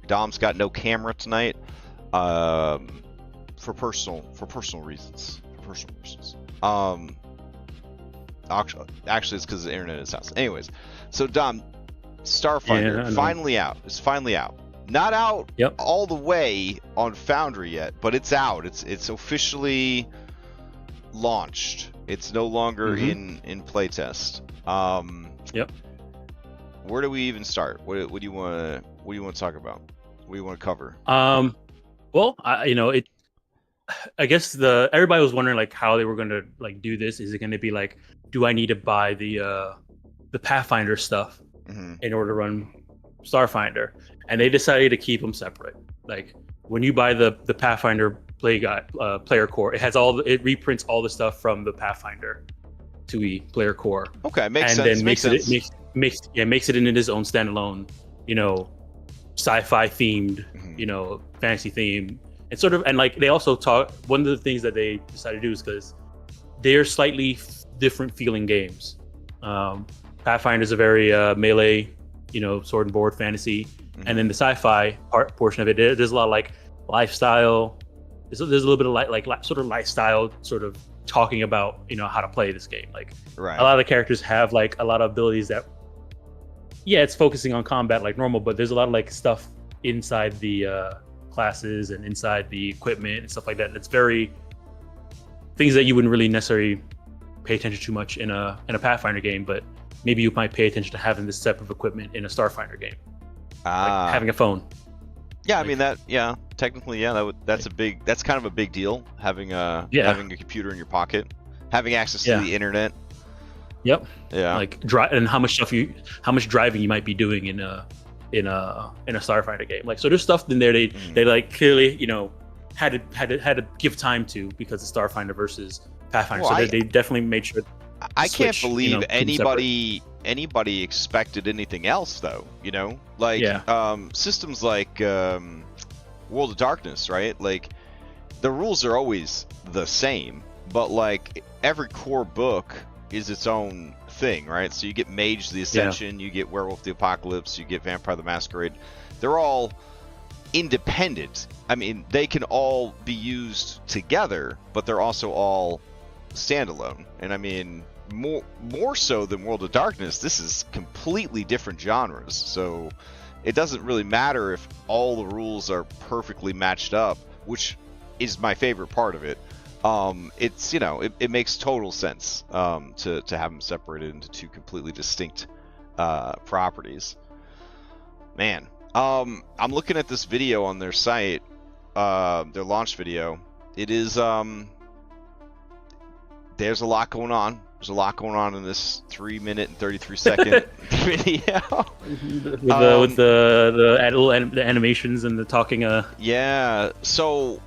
Dom's got no camera tonight, for personal reasons. Actually, it's because the internet in his house. Anyways, so Dom, Starfinder finally out. It's finally out. Not out all the way on Foundry yet, but it's out. It's officially launched. It's no longer in playtest. Where do we even start? What do you want to talk about? What do you want to cover? Well, I guess everybody was wondering like how they were going to like do this. Is it going to be like, do I need to buy the Pathfinder stuff in order to run Starfinder? And they decided to keep them separate. Like when you buy the Pathfinder player core, it reprints all the stuff from the Pathfinder 2e player core. Okay, makes sense. And then makes it into its own standalone, sci-fi themed, fantasy themed. And sort of, and like they also talk. One of the things that they decided to do is because they're slightly different feeling games. Pathfinder is a very melee, sword and board fantasy, and then the sci-fi portion of it, there's a lot of like lifestyle. There's a little bit of like sort of lifestyle, sort of talking about how to play this game. Like a lot of the characters have like a lot of abilities that, it's focusing on combat like normal, but there's a lot of like stuff inside the classes and inside the equipment and stuff like that. It's very things that you wouldn't really necessarily pay attention to much in a Pathfinder game, but maybe you might pay attention to having this type of equipment in a Starfinder game. Like having a phone. Yeah, I mean technically, that's kind of a big deal, having a computer in your pocket, having access to the internet. Yep. Yeah. Like and how much driving you might be doing in a Starfinder game. Like, so there's stuff in there they like clearly had to give time to, because of Starfinder versus Pathfinder. Well, so they definitely made sure. I can't believe anybody expected anything else though. Systems like World of Darkness, right? Like the rules are always the same, but like every core book is its own thing, right? So you get Mage the Ascension, you get Werewolf the Apocalypse, you get Vampire the Masquerade. They're all independent. I mean, they can all be used together, but they're also all standalone. And I mean, more so than World of Darkness, this is completely different genres. So it doesn't really matter if all the rules are perfectly matched up, which is my favorite part of it. It's it makes total sense to have them separated into two completely distinct properties. Man, I'm looking at this video on their site, their launch video. It is there's a lot going on. There's a lot going on in this 3-minute and 33-second video. with the animations and the talking. Yeah. So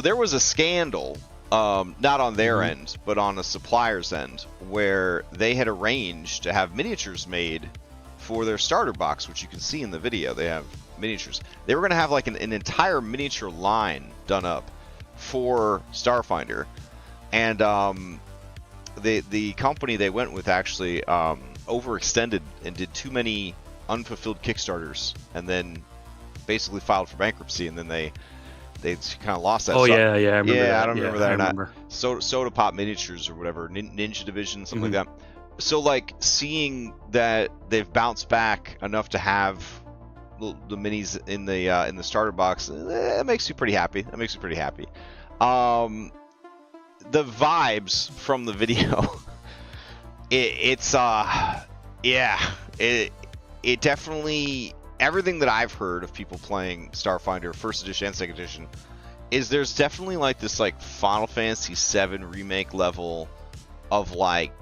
there was a scandal. Not on their end, but on a supplier's end, where they had arranged to have miniatures made for their starter box, which you can see in the video. They have miniatures. They were going to have like an entire miniature line done up for Starfinder, and the company they went with actually overextended and did too many unfulfilled Kickstarters, and then basically filed for bankruptcy, and then they kind of lost that. Oh, I remember that. I don't remember that or not. Soda Pop Miniatures or whatever, Ninja Division, something like that. So, like, seeing that they've bounced back enough to have the minis in the starter box, it makes you pretty happy. The vibes from the video, it definitely. Everything that I've heard of people playing Starfinder First Edition and Second Edition is there's definitely like this like Final Fantasy VII remake level of like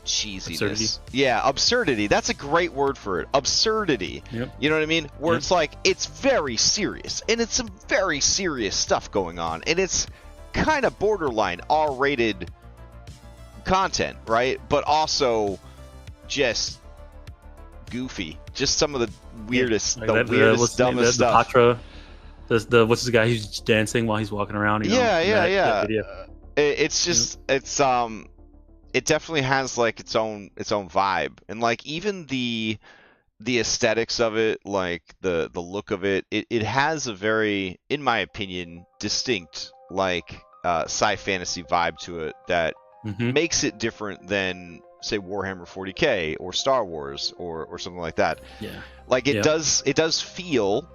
cheesiness. Absurdity. Yeah, absurdity. That's a great word for it. Absurdity. Yep. You know what I mean? Where it's like it's very serious, and it's some very serious stuff going on, and it's kind of borderline R-rated content, right? But also just goofy, just some of the weirdest, dumbest stuff. Patra, what's this guy who's dancing while he's walking around? It's just it definitely has like its own vibe, and like even the the aesthetics of it, like the look of it, it has a very, in my opinion, distinct like sci fantasy vibe to it that Hmm. makes it different than say Warhammer 40K or Star Wars or something like that. Yeah. Like Yeah. it does feel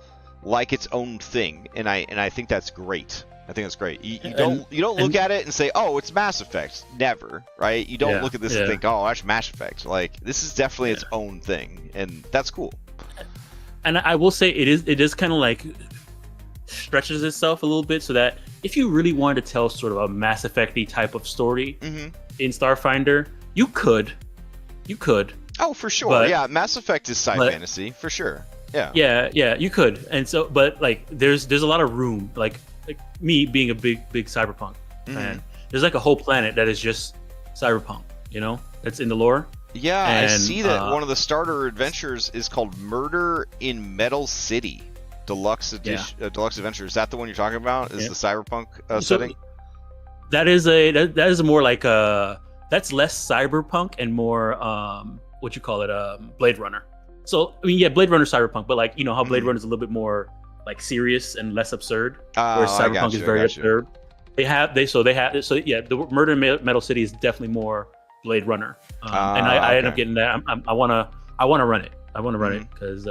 like its own thing, and I think that's great. I think that's great. You don't look at it and say, oh, it's Mass Effect. Never, right? You don't look at this and think, oh, that's Mass Effect. Like this is definitely its own thing, and that's cool. And I will say it is kind of like stretches itself a little bit, so that if you really wanted to tell sort of a Mass Effect-y type of story in Starfinder, you could. Oh, for sure. But, yeah, Mass Effect is fantasy for sure. Yeah. Yeah, you could. And so, but like, there's a lot of room. Like me being a big cyberpunk fan, there's like a whole planet that is just cyberpunk. That's in the lore. Yeah, and, I see that one of the starter adventures is called Murder in Metal City Deluxe Edition. Deluxe Adventure. Is that the one you're talking about? Is the cyberpunk setting? That is more like that's less cyberpunk and more what you call it, Blade Runner. So I mean, yeah, Blade Runner cyberpunk, but like how Blade Runner is a little bit more like serious and less absurd, whereas cyberpunk is very absurd. The Murder in Metal City is definitely more Blade Runner, and I end up getting that. I want to run it. I want to run it because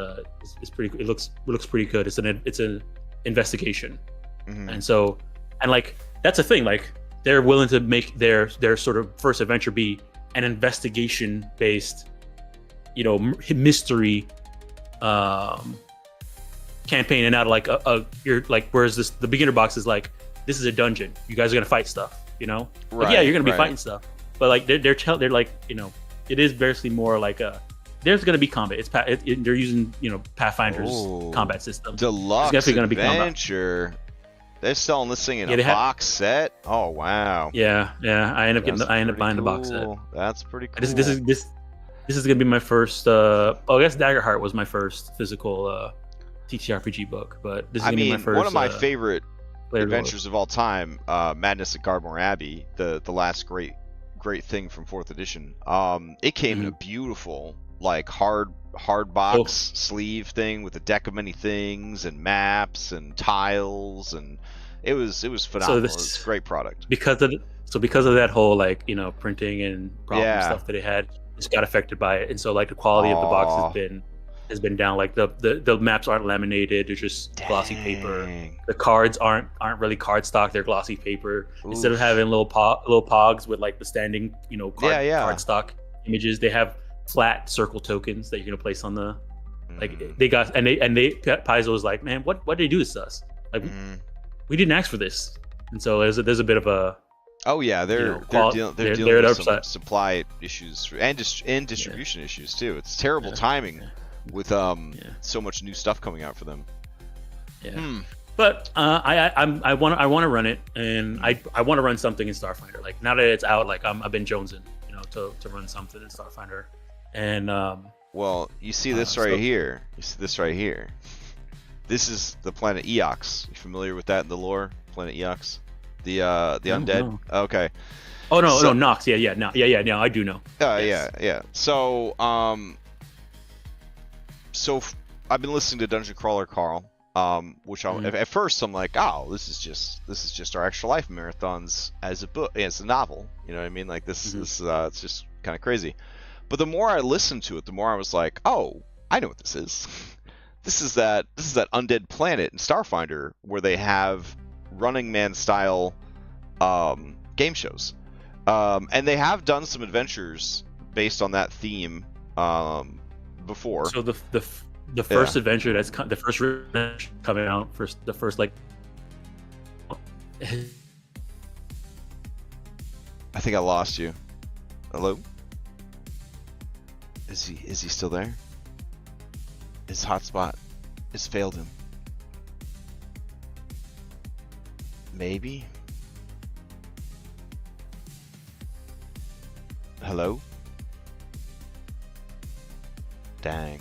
it's pretty. It looks pretty good. It's an investigation, and so like that's a thing. Like they're willing to make their sort of first adventure be an investigation based, mystery campaign, and not like you're like, whereas the beginner box is like, this is a dungeon. You guys are gonna fight stuff. Right, like, yeah, you're gonna be fighting stuff. But like they're like, it is basically more like there's gonna be combat. They're using Pathfinder's combat system. Deluxe Adventure. They're selling this thing in a box set. Oh wow. Yeah. I end up buying the box set. That's pretty cool. This is gonna be my first. I guess Daggerheart was my first physical TTRPG book, but this is gonna be my first. One of my favorite adventures of all time, Madness at Gardmore Abbey, the last great thing from 4th edition. It came in a beautiful like hard box sleeve thing with a deck of many things and maps and tiles, and it was phenomenal. It's a great product because of that whole like printing and problem stuff that it had. Just got affected by it, and so like the quality of the box has been down. Like the maps aren't laminated; they're just glossy paper. The cards aren't really cardstock; they're glossy paper. Oof. Instead of having little pogs with like the standing cardstock images, they have flat circle tokens that you're gonna place on the like. They got and Paizo was like, man, what did they do this to us? Like we didn't ask for this, and so there's a bit of a. Oh yeah, they're dealing with some supply issues and distribution issues too. It's terrible timing with so much new stuff coming out for them. Yeah. But I want to run it, and I want to run something in Starfinder. Like now that it's out, like I've been jonesing, to run something in Starfinder. And well, you see this right here. You see this right here. This is the planet Eox. You familiar with that in the lore? Planet Eox. The undead. No. Okay. Oh no, Nox. Yeah. No, I do know. Yes. Yeah. So I've been listening to Dungeon Crawler Carl, which at first I'm like, oh, this is just our Extra Life marathons as a book, as a novel. You know what I mean? Like this is it's just kind of crazy. But the more I listened to it, the more I was like, oh, I know what this is. This is that undead planet in Starfinder where they have Running Man style game shows, and they have done some adventures based on that theme before. So the first adventure the first coming out, the first like. I think I lost you. Hello? Is he still there? His hotspot has failed him. Maybe. Hello? Dang.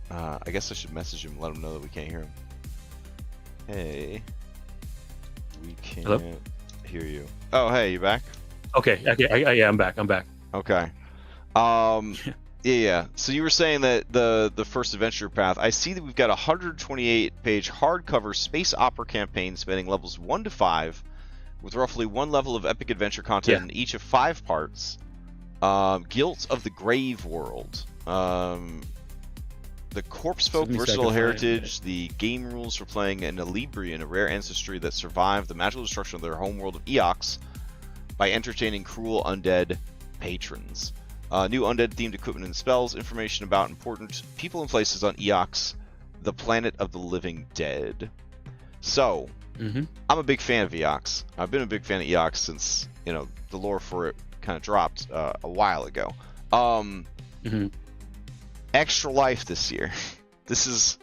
I guess I should message him and let him know that we can't hear him. Hey. We can't hear you. Oh, hey, you back? Okay. Yeah, I'm back. Okay. Yeah. So you were saying that the first adventure path. I see that we've got a 128-page hardcover space opera campaign spanning levels 1 to 5, with roughly one level of epic adventure content in each of 5 parts. Guilt of the Grave World. The Corpse Folk Versatile Heritage, the game rules for playing an Elibrian, a rare ancestry that survived the magical destruction of their homeworld of Eox by entertaining cruel undead patrons. New undead-themed equipment and spells, information about important people and places on Eox, the planet of the living dead. So, I'm a big fan of Eox. I've been a big fan of Eox since, the lore for it kind of dropped a while ago. Extra life this year. This is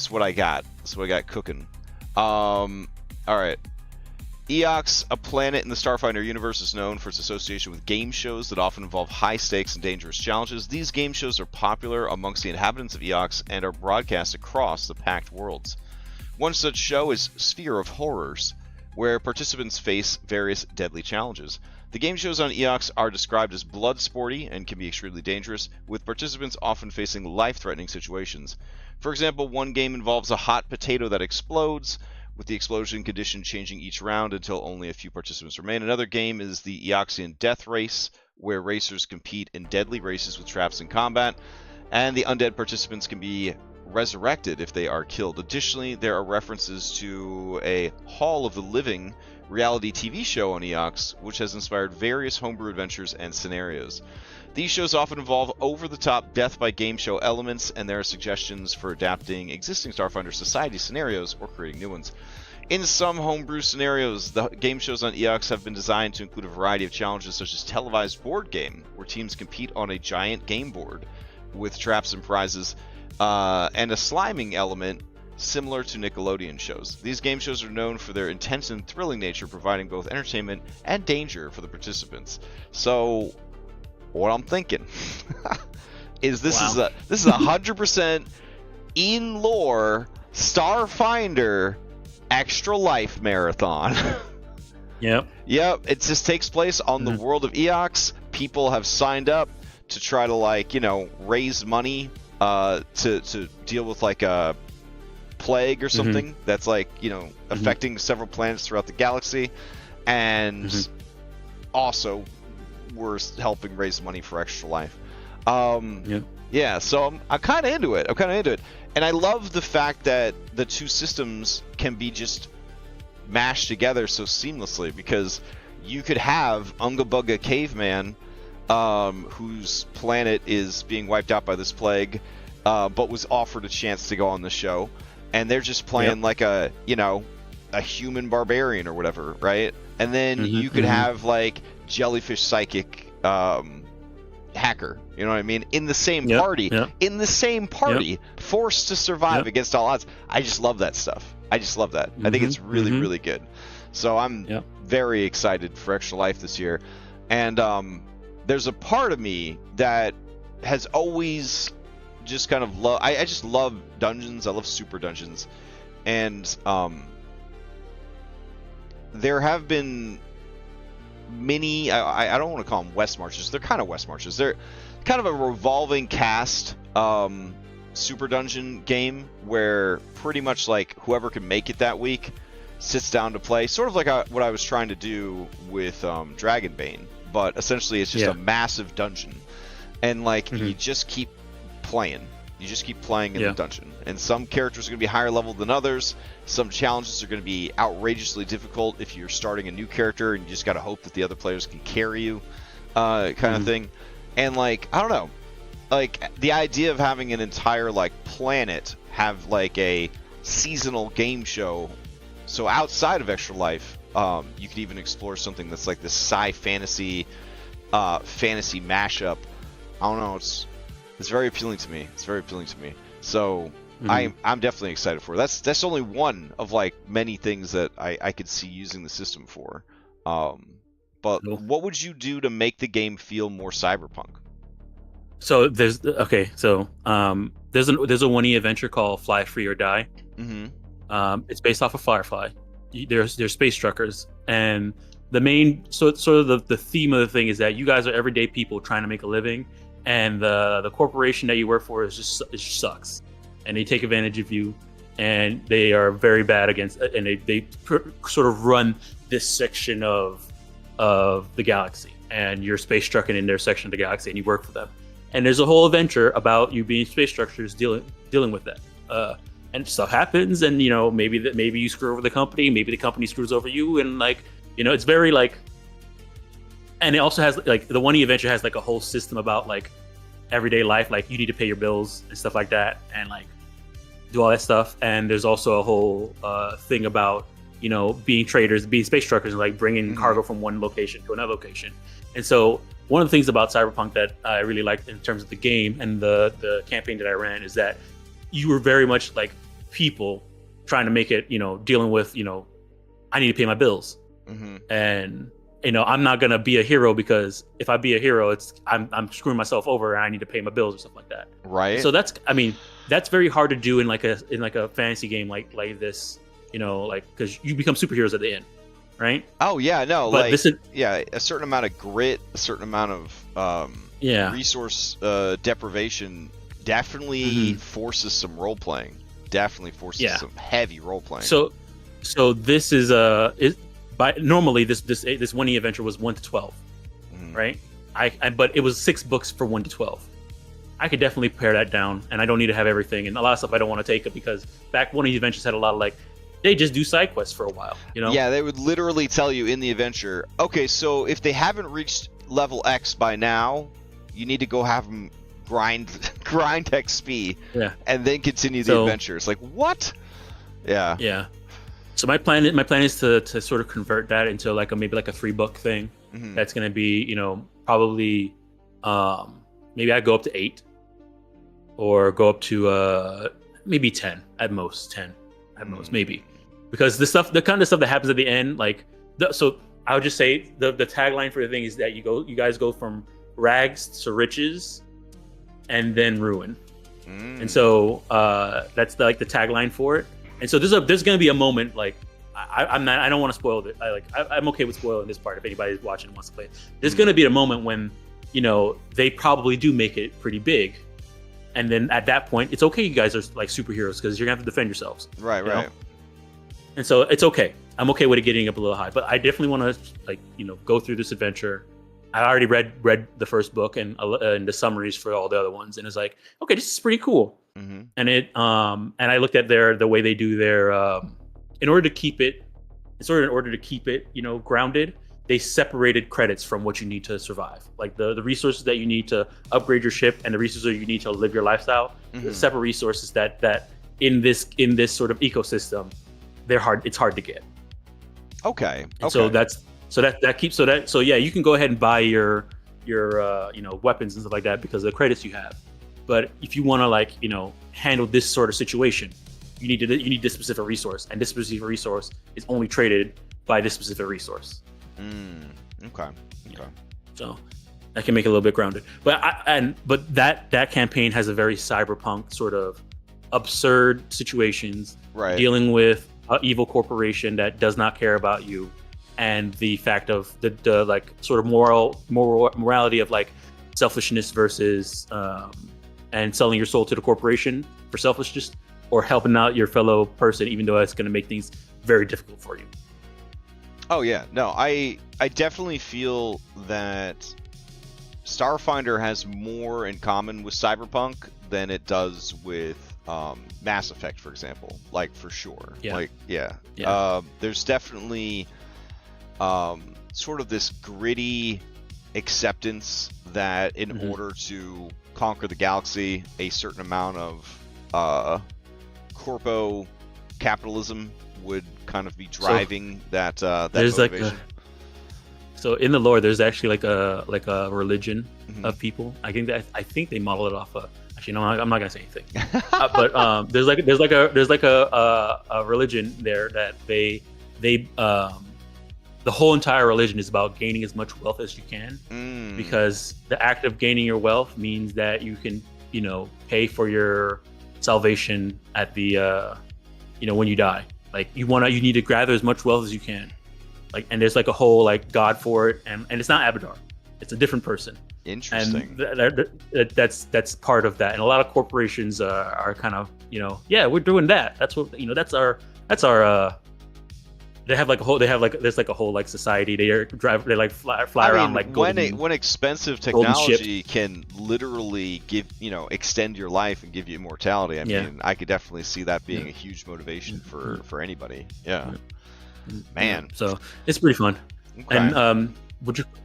what I got. This is what I got cooking. All right. Eox, a planet in the Starfinder universe, is known for its association with game shows that often involve high stakes and dangerous challenges. These game shows are popular amongst the inhabitants of Eox and are broadcast across the Pact Worlds. One such show is Sphere of Horrors, where participants face various deadly challenges. The game shows on Eox are described as blood-sporty and can be extremely dangerous, with participants often facing life-threatening situations. For example, one game involves a hot potato that explodes, with the explosion condition changing each round until only a few participants remain. Another game is the Eoxian Death Race, where racers compete in deadly races with traps and combat, and the undead participants can be resurrected if they are killed. Additionally, there are references to a Hall of the Living reality TV show on Eox, which has inspired various homebrew adventures and scenarios. These shows often involve over-the-top death by game show elements, and there are suggestions for adapting existing Starfinder Society scenarios or creating new ones. In some homebrew scenarios, the game shows on Eox have been designed to include a variety of challenges, such as televised board game, where teams compete on a giant game board with traps and prizes, and a sliming element similar to Nickelodeon shows. These game shows are known for their intense and thrilling nature, providing both entertainment and danger for the participants. So, what I'm thinking is this is a 100% in lore Starfinder Extra Life marathon. Yep. It just takes place on the world of Eox. People have signed up to try to raise money to deal with a plague or something that's affecting several planets throughout the galaxy, and also we're helping raise money for Extra Life. So I'm kind of into it. And I love the fact that the two systems can be just mashed together so seamlessly, because you could have Unga Bunga Caveman, whose planet is being wiped out by this plague, but was offered a chance to go on the show, and they're just playing like a human barbarian or whatever, right? And then you could have Jellyfish Psychic hacker, you know what I mean, in the same party, forced to survive against all odds. I just love that stuff. I think it's really really good. So I'm very excited for Extra Life this year. And there's a part of me that has always just kind of I just love dungeons. I love super dungeons. And there have been many, I don't want to call them West Marches. They're kind of West Marches. They're kind of a revolving cast super dungeon game where pretty much whoever can make it that week sits down to play. Sort of what I was trying to do with Dragonbane, but essentially it's just a massive dungeon. And you just keep playing. You just keep playing in the dungeon. And some characters are going to be higher level than others. Some challenges are going to be outrageously difficult if you're starting a new character and you just got to hope that the other players can carry you, kind of thing. And I don't know. The idea of having an entire planet have a seasonal game show. So outside of Extra Life, you could even explore something that's this sci-fantasy fantasy mashup. I don't know, it's very appealing to me. So I'm definitely excited for it. That's only one of many things that I could see using the system for. But what would you do to make the game feel more cyberpunk? So there's a 1E adventure called Fly Free or Die. It's based off of Firefly. There's space truckers, and the main the theme of the thing is that you guys are everyday people trying to make a living, and the corporation that you work for is just it sucks, and they take advantage of you, and they are very bad against, and they sort of run this section of the galaxy, and you're space trucking in their section of the galaxy, and you work for them, and there's a whole adventure about you being space structures dealing with that, and stuff happens, and you know, maybe you screw over the company, maybe the company screws over you, and like, you know, it's very like. And it also has like the 1E adventure has like a whole system about like everyday life, like you need to pay your bills and stuff like that, and like do all that stuff. And there's also a whole thing about, you know, being traders, being space truckers, and like bringing cargo from one location to another location. And so one of the things about Cyberpunk that I really liked in terms of the game and the campaign that I ran is that you were very much like people trying to make it, you know, dealing with, you know, I need to pay my bills, and you know, I'm not gonna be a hero because if I be a hero, I'm screwing myself over and I need to pay my bills or something like that. Right. So that's very hard to do in like a fantasy game like this, you know, like because you become superheroes at the end, right? Oh yeah, no, but like this is, a certain amount of grit, a certain amount of resource deprivation definitely forces some role playing. Definitely forces some heavy role playing. So this is normally this 1E adventure was 1 to 12, right? But it was 6 books for 1 to 12. I could definitely pare that down, and I don't need to have everything. And a lot of stuff I don't want to take it because back 1E adventures had a lot of like they just do side quests for a while, you know? Yeah, they would literally tell you in the adventure, okay, so if they haven't reached level X by now, you need to go have them grind XP, and then continue the adventure. It's like what? Yeah. So my plan is to sort of convert that into like maybe like a 3-book thing. That's going to be, you know, probably maybe I go up to 8 or go up to maybe 10 at most, 10 at most maybe, because the kind of stuff that happens at the end, like so I would just say the tagline for the thing is that you guys go from rags to riches and then ruin, and so that's like the tagline for it. And so there's going to be a moment like I don't want to spoil it. I'm okay with spoiling this part if anybody's watching and wants to play it. There's going to be a moment when, you know, they probably do make it pretty big, and then at that point it's okay. You guys are like superheroes because you're gonna have to defend yourselves. Right. Know? And so it's okay. I'm okay with it getting up a little high, but I definitely want to like, you know, go through this adventure. I already read the first book and the summaries for all the other ones, and it's like, okay, this is pretty cool. And it and I looked at the way they do their in order to keep it, you know, grounded, they separated credits from what you need to survive. Like the resources that you need to upgrade your ship and the resources that you need to live your lifestyle, the separate resources that in this sort of ecosystem, it's hard to get. Okay. So you can go ahead and buy your you know, weapons and stuff like that because of the credits you have. But if you want to, like, you know, handle this sort of situation, you need this specific resource, and this specific resource is only traded by this specific resource. Okay. So that can make it a little bit grounded. But that campaign has a very cyberpunk sort of absurd situations, dealing with an evil corporation that does not care about you, and the fact of the like sort of morality of like selfishness versus and selling your soul to the corporation for selfishness, or helping out your fellow person, even though it's going to make things very difficult for you. Oh yeah, no, I definitely feel that Starfinder has more in common with Cyberpunk than it does with Mass Effect, for example. Like, for sure. There's definitely sort of this gritty acceptance that in order to conquer the galaxy, a certain amount of corpo capitalism would kind of be driving that motivation. So in the lore, there's actually like a religion of people. I think they model it off of. Actually, no, I'm not gonna say anything. But there's like a religion there that they the whole entire religion is about gaining as much wealth as you can, because the act of gaining your wealth means that you can, you know, pay for your salvation at the you know, when you die. Like you need to gather as much wealth as you can. Like, and there's like a whole like god for it, and it's not Abadar, it's a different person. Interesting. And that's part of that. And a lot of corporations are kind of, yeah, we're doing that. That's what, that's our they have like there's like a whole like society. They like fly around like golden, when expensive technology can literally give, extend your life and give you immortality. I mean, I could definitely see that being a huge motivation for anybody. Yeah. Man. So it's pretty fun. Okay. And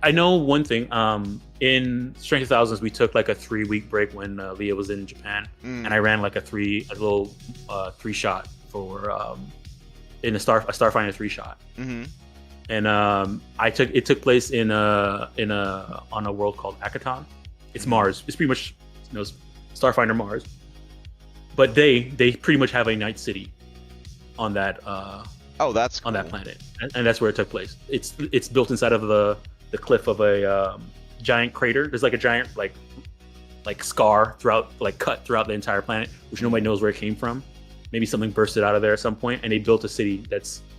I know one thing. In Strength of Thousands, we took like a 3-week break when Leah was in Japan, and I ran like a little 3-shot for in a Starfinder 3-shot. Mm-hmm. And it took place on a world called Akaton. It's Mars. It's pretty much Starfinder Mars, but they pretty much have a night city on that. That's cool. On that planet, and that's where it took place. It's built inside of the cliff of a giant crater. There's like a giant like scar cut throughout the entire planet, which nobody knows where it came from. Maybe something bursted out of there at some point, and they built a city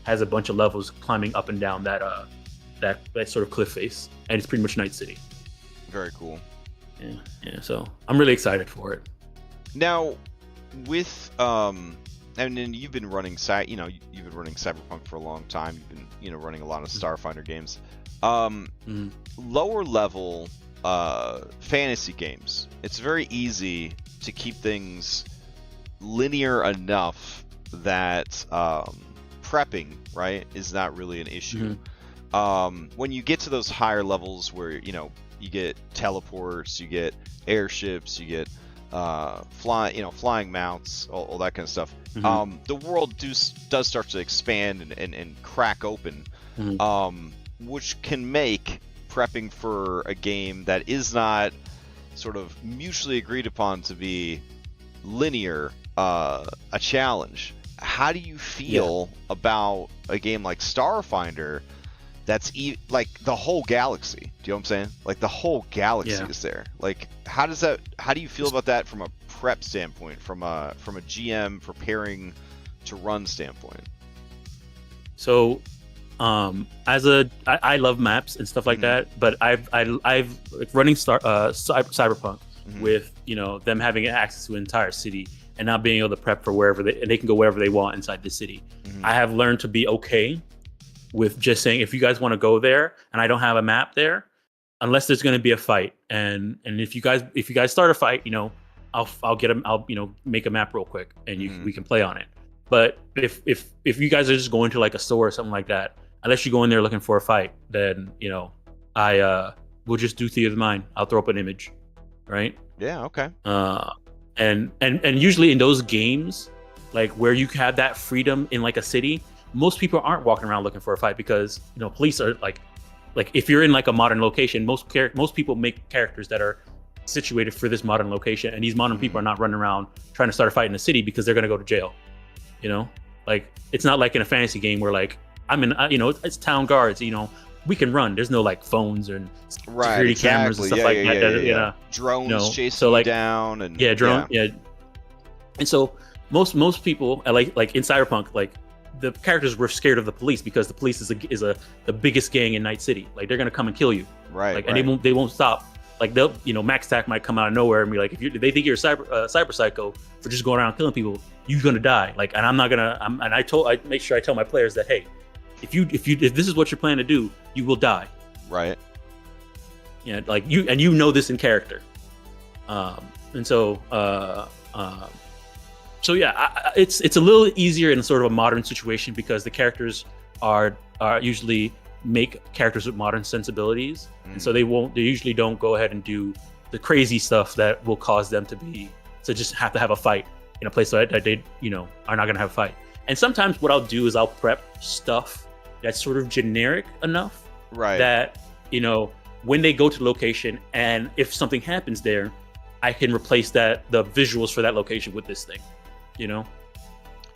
has a bunch of levels climbing up and down that sort of cliff face, and it's pretty much Night City. Very cool. Yeah. So I'm really excited for it. Now, with and then you've been running Cyberpunk for a long time. You've been running a lot of Starfinder games. Lower level fantasy games. It's very easy to keep things linear enough that prepping, right, is not really an issue. When you get to those higher levels where you get teleports, you get airships, you get flying mounts, all that kind of stuff. The world does start to expand and crack open, which can make prepping for a game that is not sort of mutually agreed upon to be linear a challenge. How do you feel about a game like Starfinder that's like the whole galaxy? Do you know what I'm saying? Like the whole galaxy is there. Like how do you feel about that from a prep standpoint, from a GM preparing to run standpoint? So I love maps and stuff like that, but I've like running Cyberpunk with them having access to an entire city and not being able to prep for wherever they can go wherever they want inside the city. I have learned to be okay with just saying, if you guys want to go there and I don't have a map there, unless there's going to be a fight, and if you guys start a fight, I'll make a map real quick and we can play on it. But if you guys are just going to like a store or something like that, unless you go in there looking for a fight, then I will just do theater of the mind. I'll throw up an image, right? Yeah. Okay. And usually in those games, like where you have that freedom in like a city, most people aren't walking around looking for a fight because police are like if you're in like a modern location, most people make characters that are situated for this modern location, and these modern people are not running around trying to start a fight in the city because they're gonna go to jail. Like it's not like in a fantasy game where like it's town guards. We can run. There's no like phones and security cameras and stuff that. Drones chasing you down and drone. And so most people like in Cyberpunk, like the characters were scared of the police because the police is the biggest gang in Night City. Like they're gonna come and kill you. Right. Like and they won't stop. Like they'll Max Tack might come out of nowhere and be like, if they think you're a cyber psycho for just going around killing people, you're gonna die. Like, and I'm not gonna. I make sure I tell my players that, hey, if this is what you're planning to do, you will die. Right. Yeah. Like you know this in character. And so it's a little easier in sort of a modern situation because the characters are usually make characters with modern sensibilities, and so they usually don't go ahead and do the crazy stuff that will cause them to just have to have a fight in a place that they are not going to have a fight. And sometimes what I'll do is I'll prep stuff that's sort of generic enough that when they go to the location and if something happens there, I can replace the visuals for that location with this thing.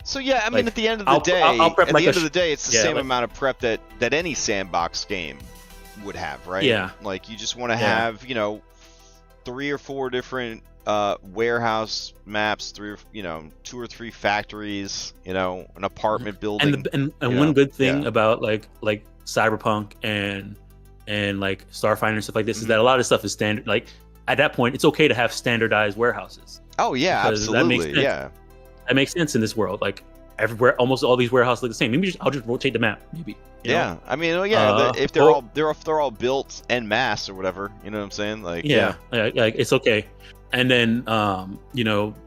So yeah, I mean, at the end of the day, it's the same amount of prep that any sandbox game would have, right? Yeah. Like you just want to have 3 or 4 different warehouse maps, 2 or 3 factories, an apartment building. And one good thing about like Cyberpunk and and like Starfinder and stuff like this is that a lot of stuff is standard. Like at that point, it's okay to have standardized warehouses. Oh yeah, absolutely. That makes sense. Yeah, that makes sense in this world. Like everywhere, almost all these warehouses look the same. Maybe I'll just rotate the map. Maybe. You know? I mean, if they're all built en masse or whatever, you know what I'm saying? Like like it's okay. And then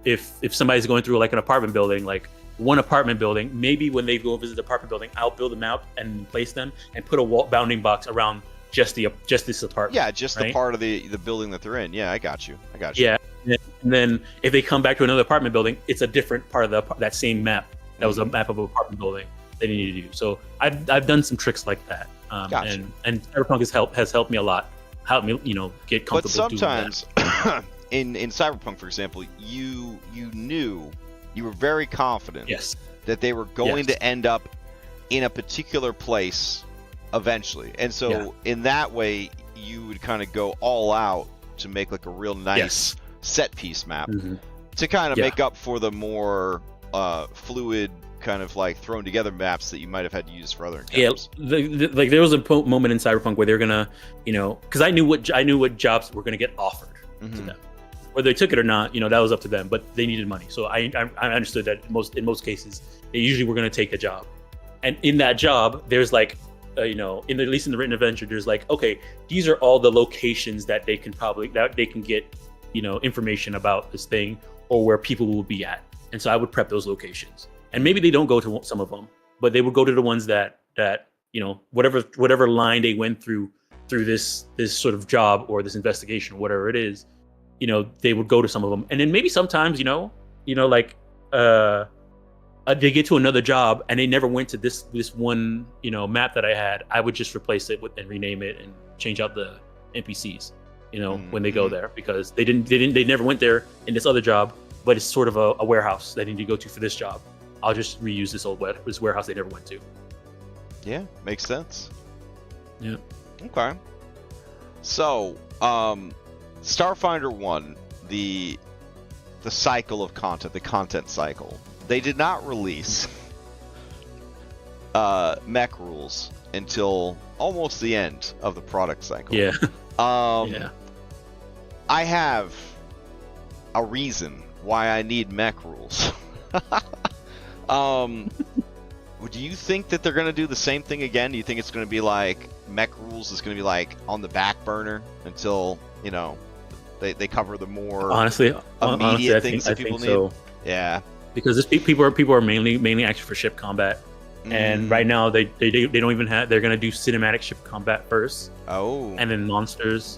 if somebody's going through like an apartment building, like one apartment building, maybe when they go visit the apartment building, I'll build them out and place them and put a bounding box around just this apartment. Yeah, just right? The part of the building that they're in. Yeah, I got you. Yeah, and then if they come back to another apartment building, it's a different part of that same map. That was a map of an apartment building they need to do. So I've done some tricks like that, gotcha. and Cyberpunk has helped me a lot. Helped me get comfortable. But sometimes in Cyberpunk, for example, you knew, you were very confident that they were going to end up in a particular place eventually, and so in that way you would kind of go all out to make like a real nice set piece map to kind of make up for the more fluid kind of like thrown together maps that you might have had to use for other encounters. Like there was a moment in Cyberpunk where they're gonna, because I knew what jobs were gonna get offered to them. Whether they took it or not, that was up to them. But they needed money, so I understood that in most cases they usually were gonna take a job, and in that job there's like, at least in the written adventure, there's like, okay, these are all the locations that they can get, information about this thing or where people will be at, and so I would prep those locations. And maybe they don't go to some of them, but they would go to the ones that whatever line they went through this sort of job or this investigation or whatever it is, they would go to some of them. And then maybe sometimes, they get to another job and they never went to this one, map that I had. I would just replace it and rename it and change out the NPCs, when they go there, because they never went there in this other job, but it's sort of a warehouse they need to go to for this job. I'll just reuse this warehouse they never went to. Yeah, makes sense. Yeah. Okay. So, Starfinder 1, the cycle of content, the content cycle. They did not release mech rules until almost the end of the product cycle. Yeah. I have a reason why I need mech rules. Do you think that they're going to do the same thing again? Do you think it's going to be like mech rules is going to be like on the back burner until, they cover the more immediate things that people need? So. Yeah. Because people are mainly actually for ship combat. And right now they don't even have, they're going to do cinematic ship combat first. Oh. And then monsters.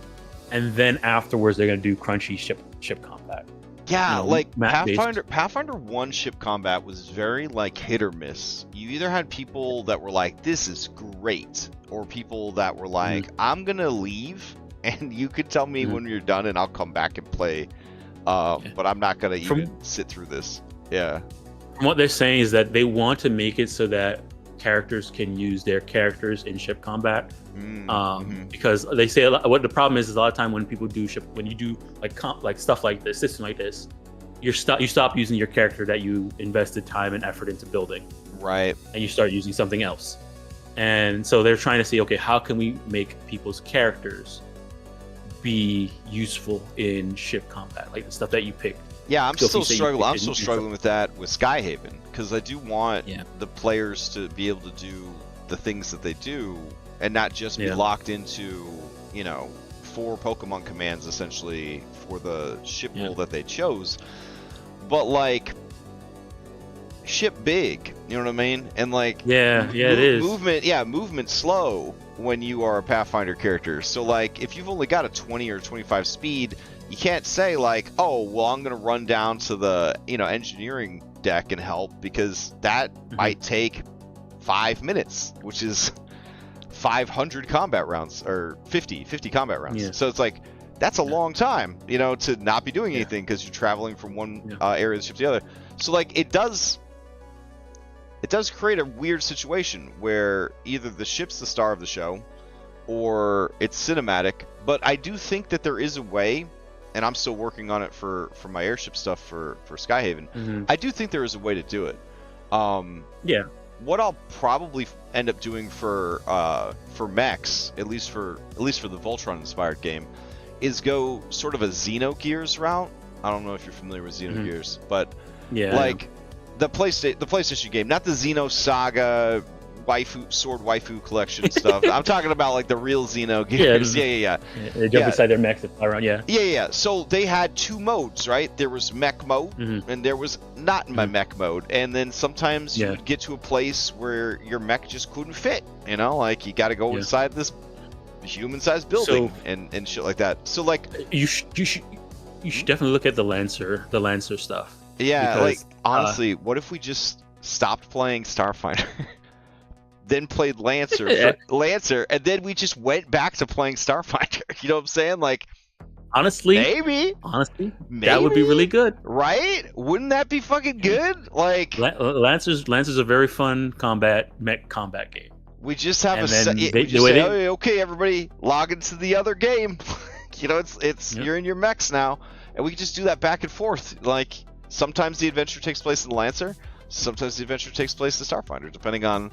And then afterwards they're going to do crunchy ship combat. Yeah, like Pathfinder 1 ship combat was very like hit or miss. You either had people that were like, this is great, or people that were like, I'm gonna leave and you could tell me when you're done and I'll come back and play, but I'm not gonna even sit through this. Yeah. From what they're saying is that they want to make it so that characters can use their characters in ship combat, because they say what the problem is a lot of time when people do when you do like stuff like this system like this, you stop using your character that you invested time and effort into building, right, and you start using something else. And so they're trying to say, okay, how can we make people's characters be useful in ship combat, like the stuff that you picked. Yeah, I'm still struggling with that with Skyhaven, because I do want the players to be able to do the things that they do and not just be locked into, 4 Pokemon commands essentially for the ship rule that they chose. But like, ship big, you know what I mean? And like, it is. Movement slow when you are a Pathfinder character. So like, if you've only got a 20 or 25 speed, you can't say like, oh, well, I'm going to run down to the, engineering deck and help, because that might take 5 minutes, which is 500 combat rounds, or 50 combat rounds. Yeah. So it's like, that's a long time, to not be doing anything because you're traveling from one area of the ship to the other. So like, it does create a weird situation where either the ship's the star of the show or it's cinematic. But I do think that there is a way, and I'm still working on it for my airship stuff for Skyhaven. I do think there is a way to do it. what I'll probably end up doing for mechs, at least for the Voltron inspired game, is go sort of a Xenogears route. I don't know if you're familiar with Xenogears, but like the PlayStation game, not the Xenosaga sword waifu collection stuff. I'm talking about like the real Xenogears. Yeah. They jump inside their mechs and fly around. Yeah. So they had two modes, right? There was mech mode, and there was not my mech mode. And then sometimes you would get to a place where your mech just couldn't fit. You know, like you got to go inside this human-sized building and shit like that. So like you should definitely look at the Lancer stuff. Yeah, because, like honestly, what if we just stopped playing Starfinder? Then played Lancer, and then we just went back to playing Starfinder. You know what I'm saying? Like, honestly, maybe, that would be really good, right? Wouldn't that be fucking good? Like, Lancer's a very fun mech combat game. We just have okay, everybody, log into the other game. You know, it's you're in your mechs now, and we can just do that back and forth. Like, sometimes the adventure takes place in the Lancer, sometimes the adventure takes place in Starfinder, depending on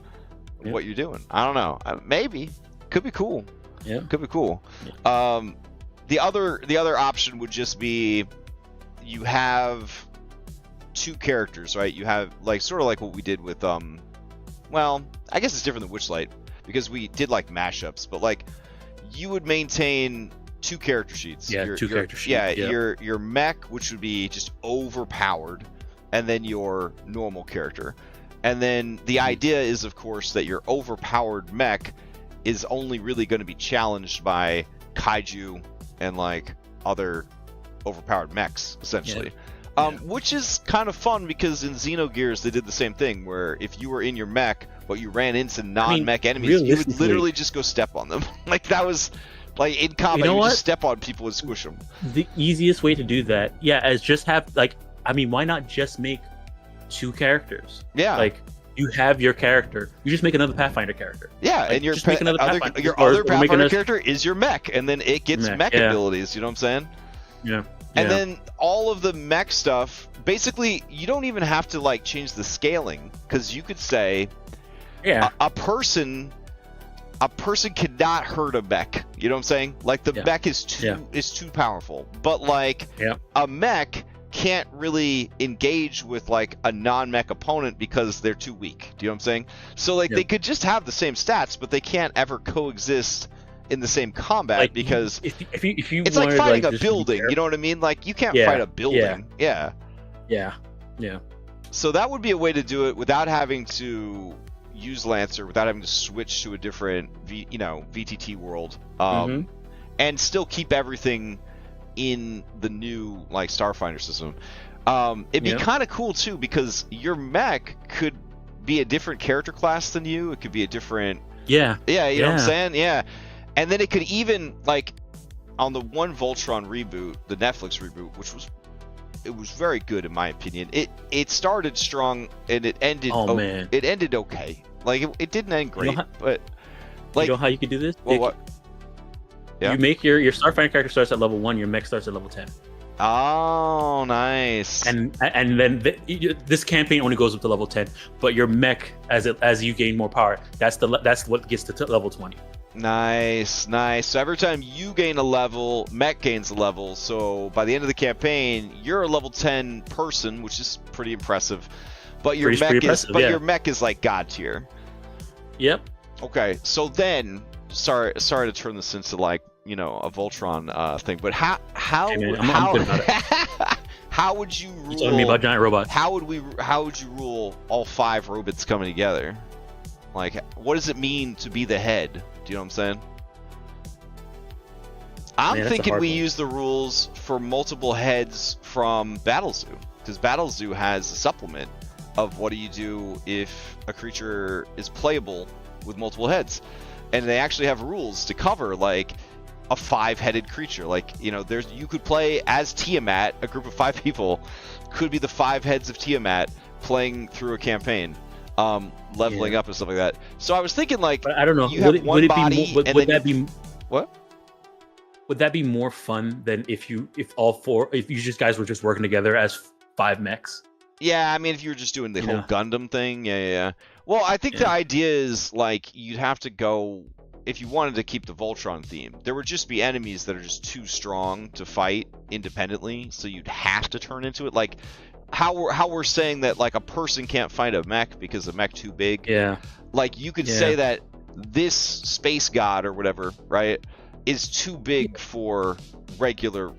what you're doing. I don't know. Maybe could be cool. Yeah, could be cool. Yeah. The other option would just be you have two characters, right? You have like sort of like what we did with well, I guess it's different than Witchlight because we did like mashups, but like you would maintain two character sheets. Yeah, character sheets. Yeah, your mech, which would be just overpowered, and then your normal character. And then the idea is, of course, that your overpowered mech is only really going to be challenged by kaiju and like other overpowered mechs, essentially. Which is kind of fun because in Xenogears they did the same thing, where if you were in your mech but you ran into non-mech enemies, you would literally just go step on them. Like that was like in combat, you just step on people and squish them. The easiest way to do that, is just have why not just make two characters? Yeah, like you have your character, you just make another Pathfinder character. Yeah, like, and your other Pathfinder character is your mech, and then it gets mech abilities. You know what I'm saying? Yeah. And then all of the mech stuff, basically, you don't even have to like change the scaling, because you could say, a person cannot hurt a mech. You know what I'm saying? Like the mech is too powerful, but like a mech can't really engage with like a non-mech opponent because they're too weak. Do you know what I'm saying? So like they could just have the same stats, but they can't ever coexist in the same combat, because if you it's like fighting a building. You know what I mean? Like you can't fight a building. Yeah. So that would be a way to do it without having to use Lancer, without having to switch to a different VTT world, and still keep everything in the new like Starfinder system. It'd be kind of cool too, because your mech could be a different character class than you. It could be a different you know what I'm saying? And then it could even, like, on the one Voltron reboot, the Netflix reboot, which was very good in my opinion. It started strong and it ended. It ended okay. Like it didn't end great, but like, you know how you could do this? Well, what? Yeah. You make your Starfinder character starts at level 1, your mech starts at level 10. Oh, nice. And then this campaign only goes up to level 10, but your mech, as you gain more power, that's what gets to level 20. Nice. So every time you gain a level, mech gains a level. So by the end of the campaign, you're a level 10 person, which is pretty impressive. But your mech is like god tier. Yep. Okay. So then, sorry to turn this into like, a Voltron thing, but how would you rule? You telling me about giant robots? How would you rule all 5 robots coming together? Like, what does it mean to be the head? Do you know what I'm saying? I'm thinking we use the rules for multiple heads from Battlezoo, because Battlezoo has a supplement of what do you do if a creature is playable with multiple heads, and they actually have rules to cover like a 5-headed creature. Like, you could play as Tiamat. A group of 5 people could be the 5 heads of Tiamat playing through a campaign. Leveling up and stuff like that. So I was thinking, like, but I don't know. Would that be more fun than if you guys were just working together as 5 mechs? Yeah, I mean, if you were just doing the whole Yeah. Gundam thing, yeah. Well, I think the Yeah. idea is, like, you'd have to go, if you wanted to keep the Voltron theme, there would just be enemies that are just too strong to fight independently, so you'd have to turn into it. Like, how we're saying that, like, a person can't fight a mech because the mech too big. Yeah. Like, you could Yeah. say that this space god or whatever, right, is too big for regular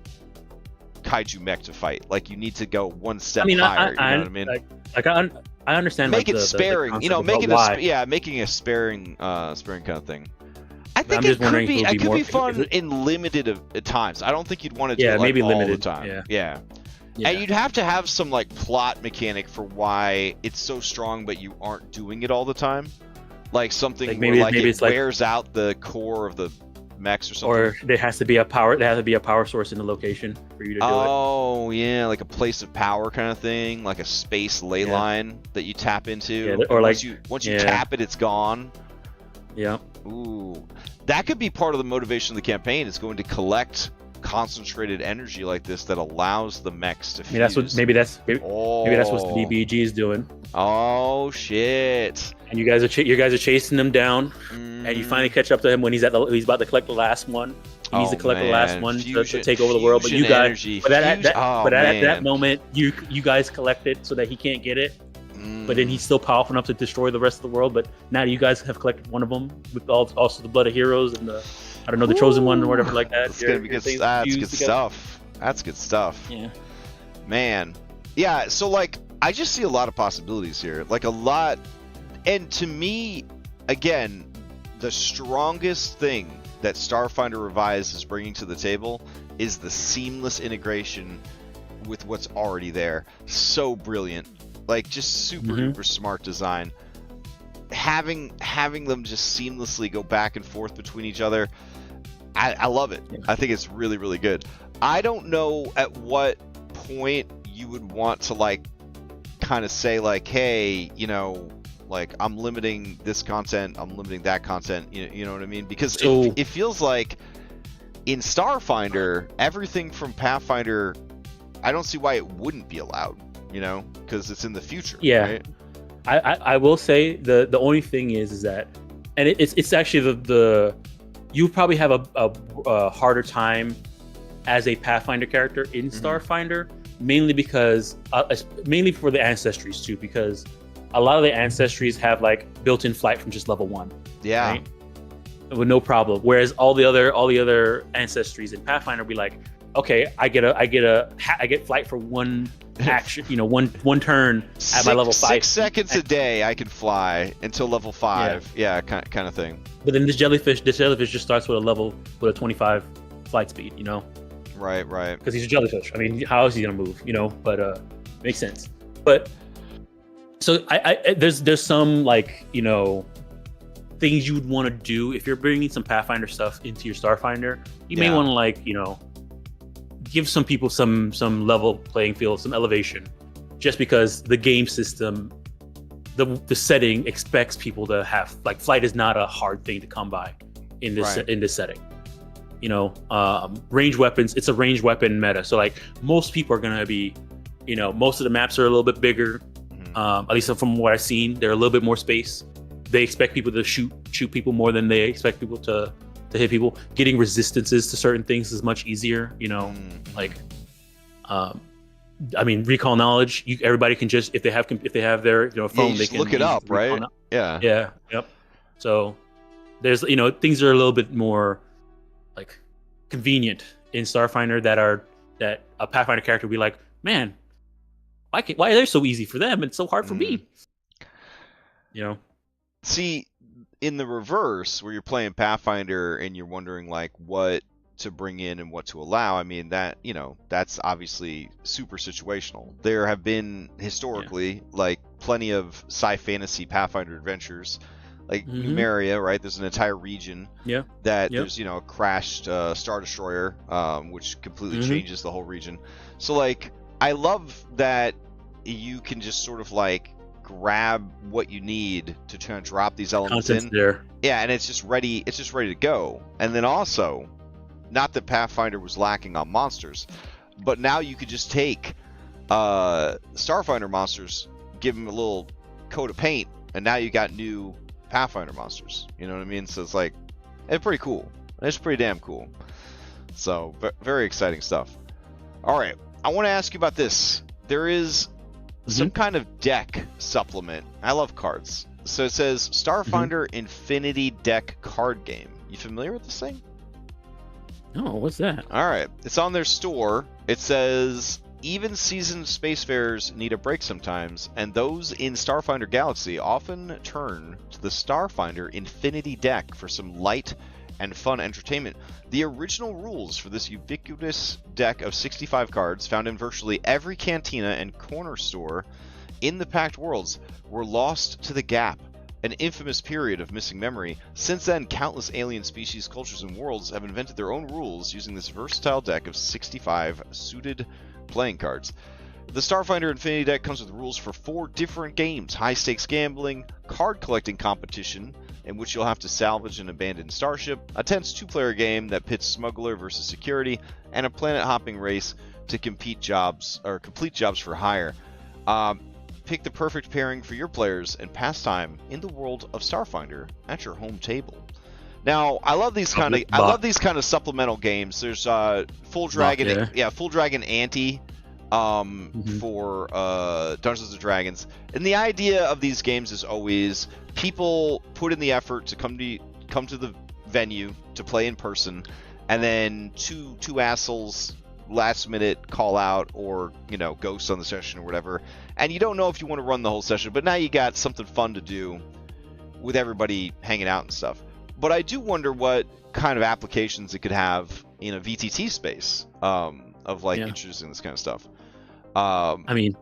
kaiju mech to fight. Like, you need to go one step higher. You know what I mean? I understand. Make like, it the sparing. concept You know, of make it why. making a sparing kind of thing. I think I'm it just could wondering if be. it'll It be could more- be fun is it- in limited at times. I don't think you'd want to do Yeah, it like maybe all limited, the time. yeah. Yeah. Yeah. And you'd have to have some like plot mechanic for why it's so strong, but you aren't doing it all the time. Like something Like, where maybe- like maybe it it's like- wears out the core of the mechs or something. Or there has to be a power. There has to be a power source in the location for you to do it. Oh yeah, like a place of power kind of thing, like a space ley Yeah. line that you tap into. Yeah, and or once you yeah. tap it, it's gone. Yeah. Ooh, that could be part of the motivation of the campaign. Is going to collect concentrated energy like this that allows the mechs to fuse. Maybe that's what Oh. the DBG is doing. Oh shit! And you guys are chasing him down, and you finally catch up to him when he's about to collect the last one. He needs to collect the last one to take over the world. But you guys, at that moment, you guys collect it so that he can't get it. But then he's still powerful enough to destroy the rest of the world. But now you guys have collected one of them with also the blood of heroes and the chosen one or whatever like that. That's gonna be good. That's good stuff. That's good stuff. Yeah. Man. Yeah. So like, I just see a lot of possibilities here. Like a lot. And to me, again, the strongest thing that Starfinder Revised is bringing to the table is the seamless integration with what's already there. So brilliant. Like, just super duper smart design. Having them just seamlessly go back and forth between each other, I love it. Yeah. I think it's really, really good. I don't know at what point you would want to, like, kind of say, like, hey, you know, like, I'm limiting this content, I'm limiting that content, you know what I mean? Because it feels like in Starfinder, everything from Pathfinder, I don't see why it wouldn't be allowed, you know, because it's in the future. Yeah. Right? I will say the only thing is that, and it's actually the you probably have a harder time as a Pathfinder character in Starfinder, mainly because mainly for the ancestries too, because a lot of the ancestries have like built-in flight from just level 1. Yeah. Right? With no problem. Whereas all the other ancestries in Pathfinder be like, okay, I get flight for one action, you know, one turn at my level 5. 6 seconds a day I can fly until level 5. Yeah, kind of thing. But then this jellyfish just starts with a 25 flight speed, you know. Right. Because he's a jellyfish. I mean, how else is he gonna move, you know? But makes sense. But so there's some, like, you know, things you would want to do if you're bringing some Pathfinder stuff into your Starfinder. You may want to, like, you know, give some people some level playing field, some elevation, just because the game system, the setting expects people to have, like, flight is not a hard thing to come by in this setting. You know, range weapons, it's a range weapon meta. So, like, most people are gonna be, you know, most of the maps are a little bit bigger. At least from what I've seen, they're a little bit more space. They expect people to shoot people more than they expect people to hit people. Getting resistances to certain things is much easier, you know. Like, I mean, recall knowledge. Everybody can just, if they have their, you know, phone, they can look it up, right? Yeah. Yep. So there's, you know, things are a little bit more, like, convenient in Starfinder that a Pathfinder character would be like, man, why are they so easy for them and so hard for me? You know. See, in the reverse, where you're playing Pathfinder and you're wondering, like, what to bring in and what to allow, I mean, that, you know, that's obviously super situational. There have been historically like plenty of sci-fantasy Pathfinder adventures, like Numeria, right? There's an entire region that there's, you know, a crashed Star Destroyer, which completely changes the whole region. So, like, I love that you can just sort of, like, grab what you need to try and drop these elements in there. Yeah, and it's just ready to go. And then also, not that Pathfinder was lacking on monsters, but now you could just take Starfinder monsters, give them a little coat of paint, and now you got new Pathfinder monsters. You know what I mean? So it's like, it's pretty cool. It's pretty damn cool. So very exciting stuff. All right, I want to ask you about this. There is some kind of deck supplement. I love cards. So it says Starfinder Infinity Deck card game. You familiar with this thing? No, what's that? All right, it's on their store. It says even seasoned spacefarers need a break sometimes, and those in Starfinder Galaxy often turn to the Starfinder Infinity Deck for some light and fun entertainment. The original rules for this ubiquitous deck of 65 cards, found in virtually every cantina and corner store in the Pact Worlds, were lost to the gap, an infamous period of missing memory. Since then, countless alien species, cultures, and worlds have invented their own rules using this versatile deck of 65 suited playing cards. The Starfinder Infinity Deck comes with rules for 4 different games: high-stakes gambling, card collecting competition, in which you'll have to salvage an abandoned starship, a tense 2-player game that pits smuggler versus security, and a planet-hopping race to complete jobs for hire. Pick the perfect pairing for your players and pass time in the world of Starfinder at your home table. Now, I love these kind of supplemental games. There's Full Dragon Ante for Dungeons and Dragons. And the idea of these games is always people put in the effort to come to the venue to play in person, and then two assholes last minute call out or ghost on the session or whatever, and you don't know if you want to run the whole session, but now you got something fun to do with everybody hanging out and stuff. But I do wonder what kind of applications it could have in a VTT space of introducing this kind of stuff. I mean,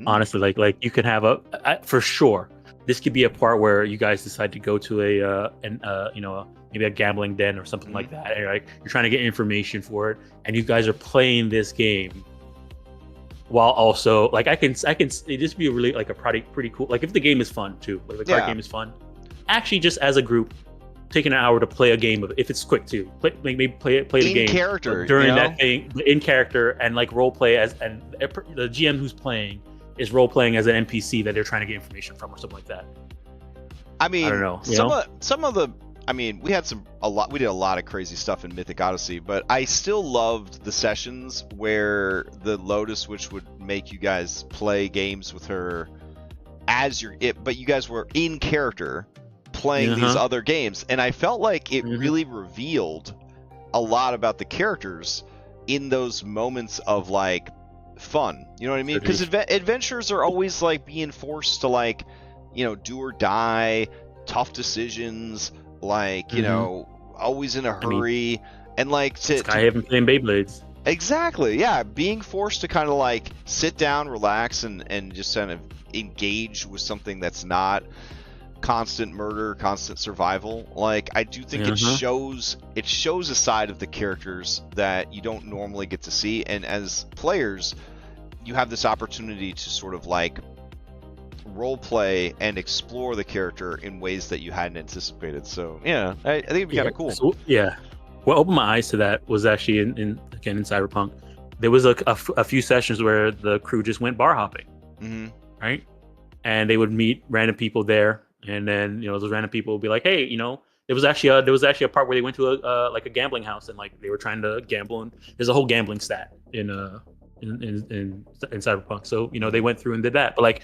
honestly, like you could have for sure. This could be a part where you guys decide to go to maybe a gambling den or something like that. And you're trying to get information for it, and you guys are playing this game while also I can it just be really like a pretty cool. Like if the game is fun too, like the card game is fun. Actually, just as a group, taking an hour to play a game of it, if it's quick too. Maybe play the game character during that thing in character and role play and the GM who's playing is role playing as an NPC that they're trying to get information from or something like that. I mean, I don't know. We did a lot of crazy stuff in Mythic Odyssey, but I still loved the sessions where the Lotus Witch would make you guys play games with her but you guys were in character playing these other games, and I felt like it really revealed a lot about the characters in those moments of fun. You know what I mean? Because adventures are always being forced to do or die, tough decisions, always in a hurry, and I haven't played Beyblades. Exactly, yeah. Being forced to kind of sit down, relax, and just kind of engage with something that's not constant murder, constant survival. I do think it shows a side of the characters that you don't normally get to see, and as players, you have this opportunity to sort of role play and explore the character in ways that you hadn't anticipated. So yeah, I think it'd be kind of cool. So, yeah, what opened my eyes to that was actually in Cyberpunk. There was a few sessions where the crew just went bar hopping, right? And they would meet random people there, and then those random people would be like, hey, there was actually a part where they went to a gambling house and they were trying to gamble, and there's a whole gambling stat in Cyberpunk. So they went through and did that. But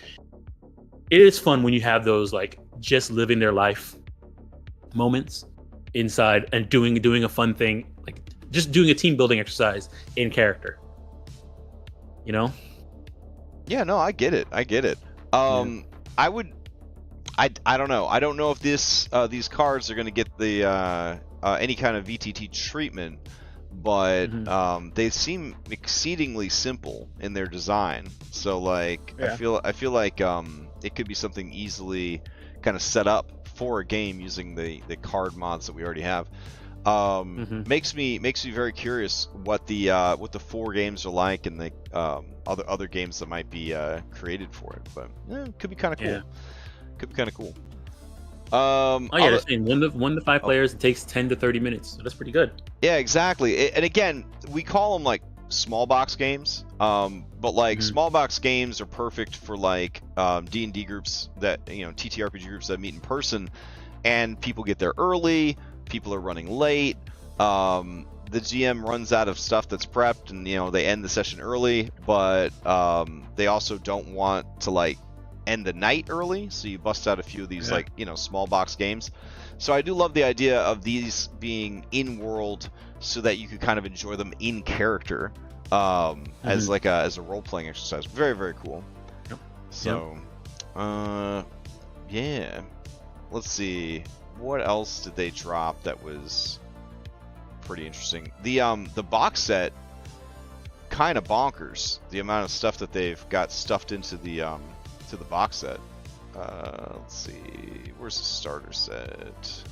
it is fun when you have those just living their life moments inside and doing a fun thing, just doing a team building exercise in character. Yeah, no, I get it. I don't know. I don't know if these cards are going to get the any kind of VTT treatment, but they seem exceedingly simple in their design. So I feel like it could be something easily kind of set up for a game using the card mods that we already have. Makes me very curious what the 4 games are like, and the other games that might be created for it. But it could be kind of cool. Could be kind of cool. They're saying 1 to 5 players. It takes 10 to 30 minutes. So that's pretty good. Yeah, exactly. And again, we call them small box games. But like small box games are perfect for like D&D groups that TTRPG groups that meet in person, and people get there early. People are running late. The GM runs out of stuff that's prepped, and they end the session early, but they also don't want to like end the night early, so you bust out a few of these like small box games. So I do love the idea of these being in world, so that you could kind of enjoy them in character, as like as a role playing exercise. Very, very cool. Yep. So, yeah. Let's see, what else did they drop that was pretty interesting? The box set, kind of bonkers. The amount of stuff that they've got stuffed into the box set. Let's see, where's the starter set?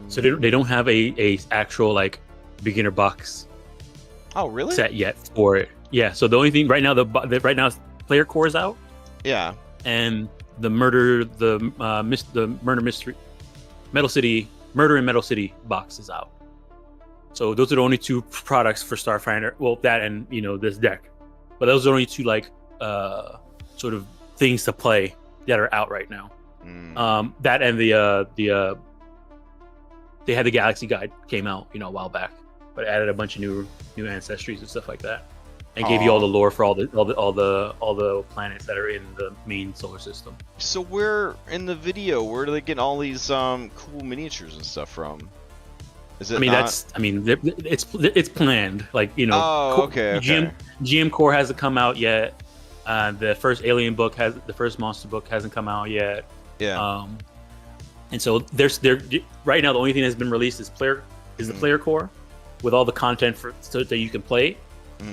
So they don't have a actual like beginner box. Oh, really? Set yet for it? Yeah. So the only thing right now, right now, player core is out. Yeah. And the murder mystery, murder in Metal City box is out. So those are the only two products for Starfinder. Well, that and this deck, but those are only two like sort of things to play that are out right now. That and they had the Galaxy Guide came out a while back, but added a bunch of new ancestries and stuff like that, and gave you all the lore for all the planets that are in the main solar system. So where in the video, where do they get all these cool miniatures and stuff from? Is it? It's planned. Like okay. GM Core hasn't come out yet. The first Alien book the first Monster book hasn't come out yet. Yeah. And so there's right now the only thing that's been released is the player core, with all the content so that you can play,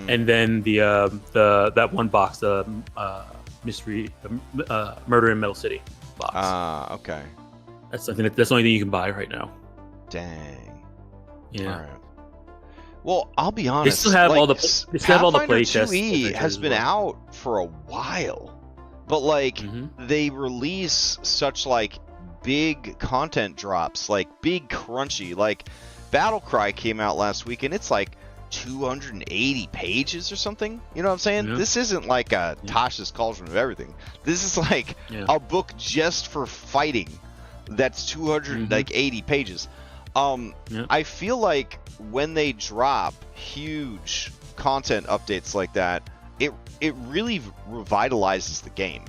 and then that one box, the mystery, Murder in Metal City box. Okay. That's the only thing you can buy right now. Dang. Yeah. All right. Well, I'll be honest. They still have all the play tests. 2E has been out for a while, but like they release such like big content drops, like big crunchy. Like Battlecry came out last week, and it's like 280 pages or something. You know what I'm saying? Yeah. This isn't like a Tasha's Cauldron of Everything. This is like a book just for fighting. That's 280 pages. I feel like when they drop huge content updates like that, it really revitalizes the game.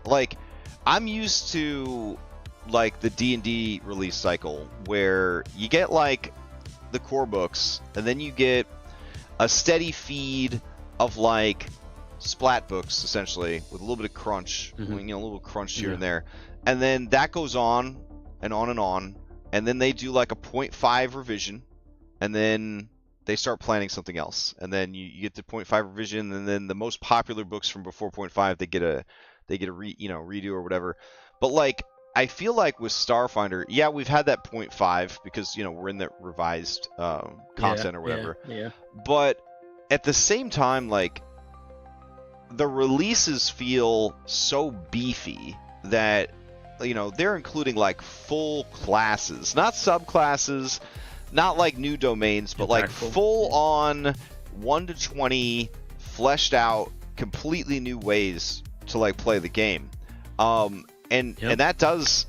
Like I'm used to like the D&D release cycle where you get like the core books, and then you get a steady feed of like splat books, essentially, with a little bit of crunch, a little crunch here and there, and then that goes on and on and on. And then they do like a 0.5 revision, and then they start planning something else. And then you get the 0.5 revision, and then the most popular books from before 0.5, they get a redo or whatever. But like I feel like with Starfinder, we've had that 0.5 because we're in the revised content or whatever. Yeah. But at the same time, like the releases feel so beefy that they're including like full classes, not subclasses, not like new domains, but like full on 1 to 20 fleshed out, completely new ways to like play the game. And that does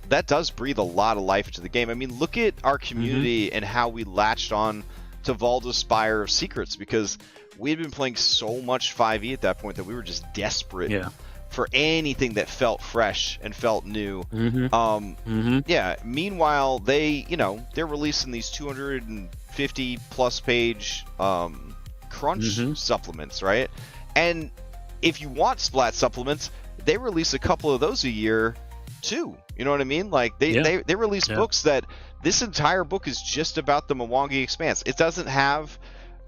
breathe a lot of life into the game. I mean, look at our community and how we latched on to Valda's Spire of Secrets, because we had been playing so much 5e at that point that we were just desperate for anything that felt fresh and felt new. Meanwhile, they're releasing these 250 plus page crunch supplements, right? And if you want splat supplements, they release a couple of those a year too. You know what I mean? Like they release books that this entire book is just about the Mwangi Expanse. It doesn't have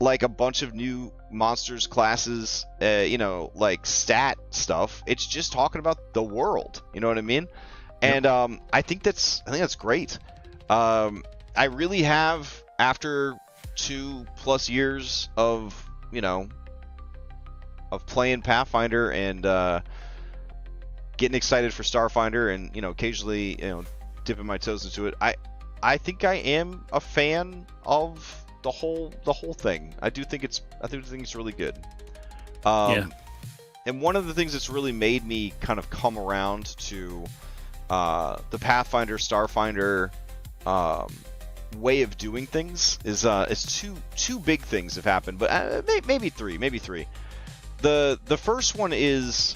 like a bunch of new monsters, classes, like stat stuff. It's just talking about the world. You know what I mean? And I think that's great. I really have, after 2+ years of playing Pathfinder and getting excited for Starfinder, and occasionally dipping my toes into it. I think I am a fan of the whole thing. I do think it's really good. And one of the things that's really made me kind of come around to the Pathfinder Starfinder way of doing things is two big things have happened, but maybe three. The first one is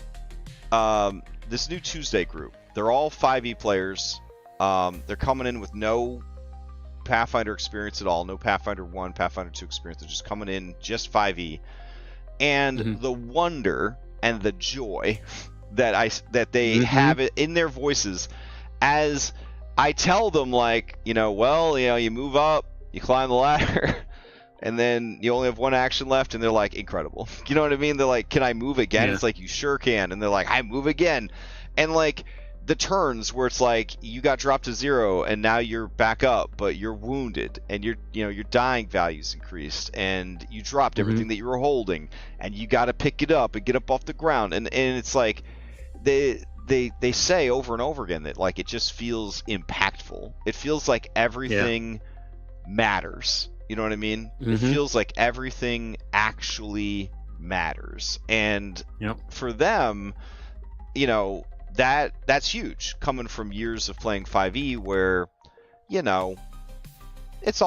this new Tuesday group. They're all 5e players. They're coming in with no Pathfinder experience at all, no Pathfinder 1, Pathfinder 2 experience. They're just coming in just 5e. And the wonder and the joy that they have it in their voices as I tell them, like, you move up, you climb the ladder, and then you only have one action left, and they're like, incredible. You know what I mean? They're like, can I move again? Yeah. It's like, you sure can. And they're like, I move again. And like the turns where it's like you got dropped to 0 and now you're back up, but you're wounded and your dying value's increased and you dropped everything that you were holding and you got to pick it up and get up off the ground. And it's like they say over and over again that like it just feels impactful. It feels like everything matters. You know what I mean? It feels like everything actually matters. And for them, that's huge, coming from years of playing 5e where, it's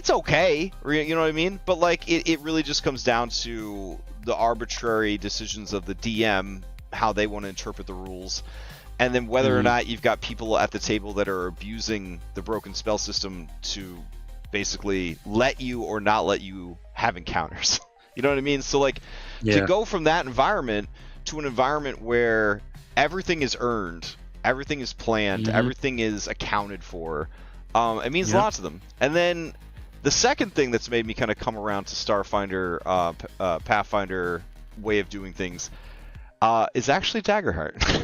okay, you know what I mean? But like it really just comes down to the arbitrary decisions of the DM, how they want to interpret the rules, and then whether or not you've got people at the table that are abusing the broken spell system to basically let you or not let you have encounters. You know what I mean? So like to go from that environment to an environment where everything is earned, everything is planned, everything is accounted for, it means a lot to them. And then the second thing that's made me kind of come around to Starfinder, Pathfinder way of doing things is actually Daggerheart.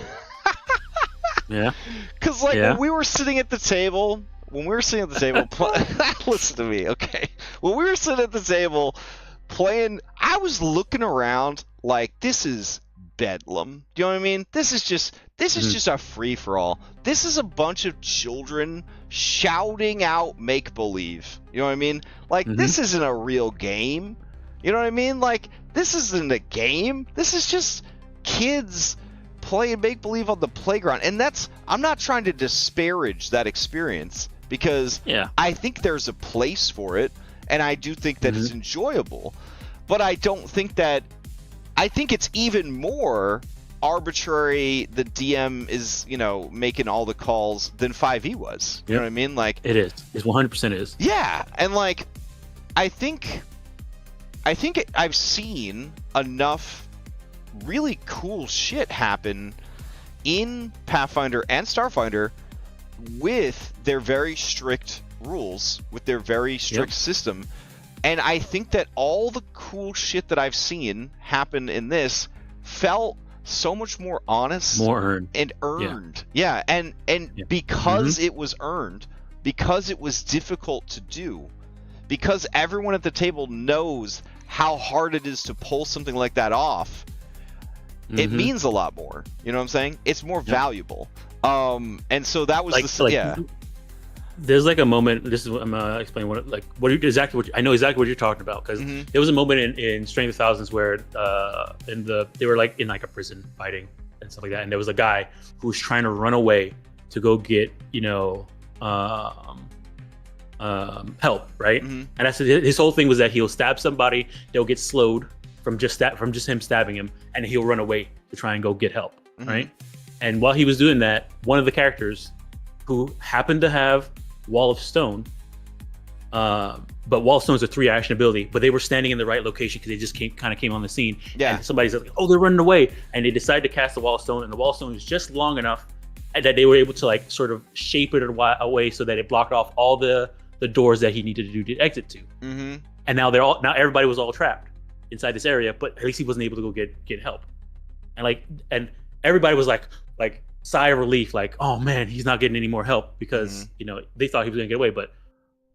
Because like when we were sitting at the table, listen to me, okay? When we were sitting at the table playing, I was looking around like, this is bedlam. Do you know what I mean? This is just a free for all. This is a bunch of children shouting out make believe. You know what I mean? Like this isn't a real game. You know what I mean? Like this isn't a game. This is just kids playing make believe on the playground. And I'm not trying to disparage that experience because I think there's a place for it and I do think that it's enjoyable. But I think it's even more arbitrary. The DM is, making all the calls than 5e was. You know what I mean? Like it is. It 100% is. Yeah, and like I think I've seen enough really cool shit happen in Pathfinder and Starfinder with their very strict rules, with their very strict system. And I think that all the cool shit that I've seen happen in this felt so much more honest, more earned, and earned. And because it was earned, because it was difficult to do, because everyone at the table knows how hard it is to pull something like that off, it means a lot more. You know what I'm saying? It's more valuable. And so that was There's like a moment. This is what I'm gonna explain. I know exactly what you're talking about because there was a moment in Strength of Thousands where they were like in like a prison fighting and stuff like that, and there was a guy who was trying to run away to go get help, right? And that's his whole thing was that he'll stab somebody, they'll get slowed from just him stabbing him, and he'll run away to try and go get help, right? And while he was doing that, one of the characters who happened to have Wall of Stone, but Wall of Stone is a 3 action ability, but they were standing in the right location because they just came on the scene. And somebody's like, oh, they're running away, and they decided to cast the Wall of Stone, and the Wall of Stone was just long enough that they were able to like sort of shape it away so that it blocked off all the doors that he needed to do to exit to. And now everybody was all trapped inside this area, but at least he wasn't able to go get help. And everybody was like sigh of relief, like, oh man, he's not getting any more help because they thought he was gonna get away, but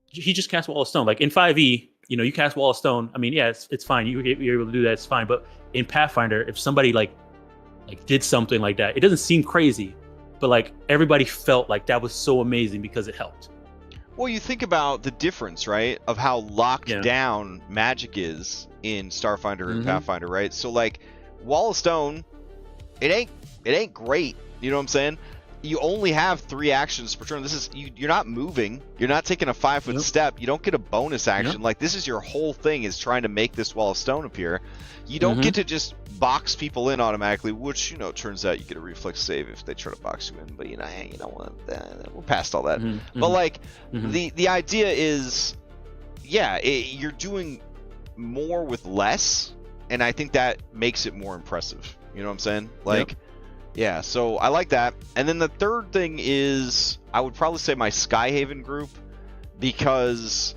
he just cast Wall of Stone. Like in 5e, you cast Wall of Stone. I mean, yeah, it's fine. You're able to do that. It's fine. But in Pathfinder, if somebody like did something like that, it doesn't seem crazy, but like everybody felt like that was so amazing because it helped. Well, you think about the difference, right, of how locked Yeah. down magic is in Starfinder and Pathfinder, right? So like Wall of Stone, it ain't great. You know what I'm saying? You only have 3 actions per turn. This is you're not moving. You're not taking a 5-foot Yep. step. You don't get a bonus action. Yep. Like this is your whole thing is trying to make this Wall of Stone appear. You don't get to just box people in automatically, which turns out you get a reflex save if they try to box you in. But you don't want that. We're past all that. But like the idea is, yeah, you're doing more with less, and I think that makes it more impressive. You know what I'm saying? Like. Yep. Yeah, so I like that. And then the third thing is, I would probably say my Skyhaven group, because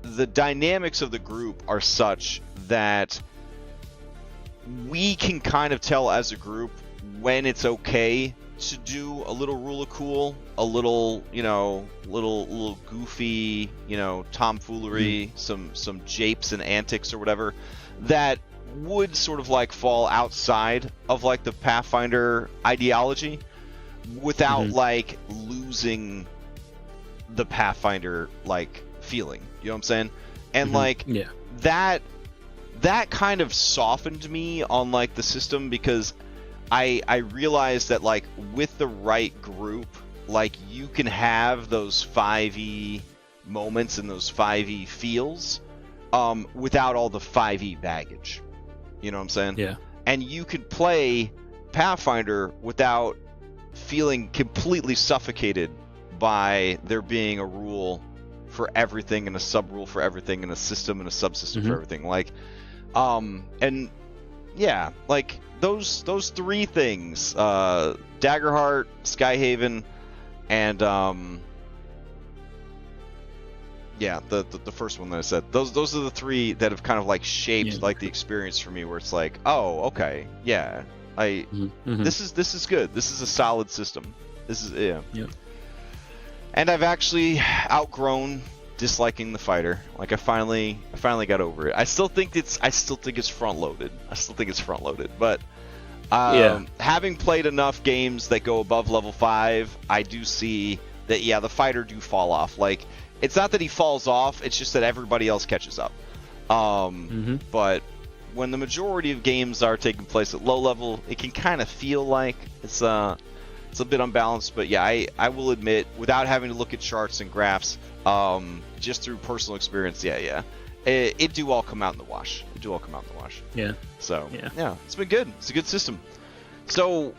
the dynamics of the group are such that we can kind of tell as a group when it's okay to do a little rule of cool, a little, little goofy, tomfoolery, some japes and antics or whatever, that would sort of like fall outside of like the Pathfinder ideology without like losing the Pathfinder like feeling. You know what I'm saying? And like that kind of softened me on like the system, because I realized that like with the right group, like you can have those 5e moments and those 5e feels without all the 5e baggage. You know what I'm saying? Yeah. And you could play Pathfinder without feeling completely suffocated by there being a rule for everything and a sub-rule for everything and a system and a subsystem for everything. Like, and yeah, like those 3 things, Daggerheart, Skyhaven, and yeah, the first one that I said. Those are the 3 that have kind of like shaped like the experience for me, where it's like, oh, okay, yeah, this is good. This is a solid system. This is Yeah. And I've actually outgrown disliking the fighter. Like I finally got over it. I still think it's front loaded. But having played enough games that go above level 5, I do see that the fighter do fall off. Like, it's not that he falls off, it's just that everybody else catches up. But when the majority of games are taking place at low level, it can kind of feel like it's a bit unbalanced. But yeah, I will admit, without having to look at charts and graphs, just through personal experience, it do all come out in the wash. Yeah. So yeah, it's been good. It's a good system. So